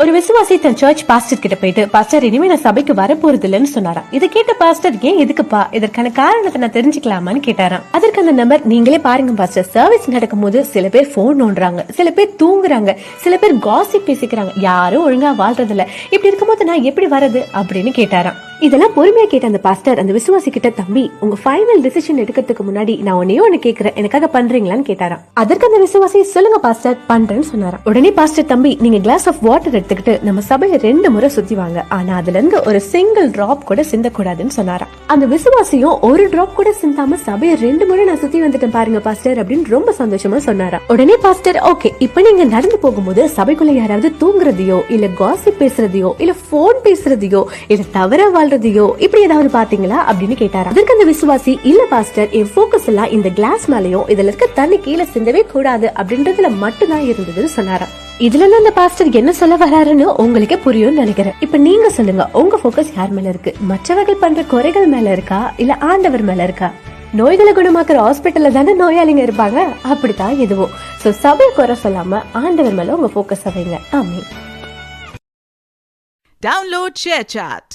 ஒரு விசுவாசி தன் search pastor கிட்ட போயிட்டு, பாஸ்டர் இனிமே நான் சபைக்கு வரப்போறது இல்லைன்னு சொன்னாராம். இதை கேட்ட பாஸ்டர், ஏன் எதுக்குப்பா, இதற்கான காரணத்தை நான் தெரிஞ்சுக்கலாமான்னு கேட்டாராம். அதற்கு அந்த நம்பர், நீங்களே பாருங்க பாஸ்டர், சர்வீஸ் நடக்கும் போது சில பேர் போன் நோண்டுறாங்க, சில பேர் தூங்குறாங்க, சில பேர் காசிப் பேசிக்கிறாங்க, யாரும் ஒழுங்கா வாழ்றது இல்ல, இப்படி இருக்கும்போது நான் எப்படி வரது அப்படின்னு கேட்டாராம். இதெல்லாம் பொறுமையா கேட்ட அந்த பாஸ்டர் அந்த விசுவாசி கிட்ட, தம்பி உங்க ஃபைனல் டிசிஷன் எடுக்கிறதுக்கு முன்னாடி நான் ஒன்னு கேக்குறேன், எனக்காக பண்றீங்களான்னு கேட்டாராம். அதற்கு அந்த விசுவாசி, சொல்லுங்க பாஸ்டர், பண்றேன்னு சொன்னாராம். உடனே பாஸ்டர், தம்பி நீங்க கிளாஸ் ஆஃப் வாட்டர் எடுத்துக்கிட்டு நம்ம சபையை 2 முறை சுத்தி வாங்க, ஆனா அதுல இருந்து ஒரு சிங்கிள் டிராப் கூட சிந்தக்கூடாதுன்னு சொன்னாராம். அந்த விசுவாசியும் ஒரு டிராப் கூட சிந்தாம சபையை 2 முறை நான் சுத்தி வந்துட்டேன் பாருங்க பாஸ்டர் அப்படின்னு ரொம்ப சந்தோஷமா சொன்னாராம். உடனே பாஸ்டர், ஓகே, இப்ப நீங்க நடந்து போகும்போது சபைக்குள்ள யாராவது தூங்குறதையோ இல்ல காசிப் பேசுறதையோ இல்ல போன் பேசுறதையோ இல்ல தவற வாழ்றதையோ இப்படி ஏதாவது பாத்தீங்களா அப்படின்னு கேட்டாரா. அதற்கு அந்த விசுவாசி, இல்ல பாஸ்டர், என் போக்கஸ் எல்லாம் இந்த கிளாஸ் மேலயும் இதுல இருக்க தண்ணி கீழே சிந்தவே கூடாது அப்படின்றதுல மட்டும்தான் இருந்ததுன்னு சொன்னாராம். இதுல இருந்து அந்த பாஸ்டர் என்ன சொல்ல வராருன்னு உங்களுக்கே புரியும்னு நினைக்கிறேன். இப்ப நீங்க சொல்லுங்க, உங்க போக்கஸ் யார் மேல இருக்கு? மற்றவர்கள் பண்ற குறைகள் மேல இருக்கா இல்ல ஆண்டவர் மேல இருக்கா? நோய்களை குணமாக்குற ஹாஸ்பிட்டல்ல தானே நோயாளிங்க இருப்பாங்க, அப்படித்தான் எதுவும். சோ சபை குறை சொல்லாம ஆண்டவர் மேல உங்க போக்கஸ் வைங்க. ஆமென். Download ShareChat.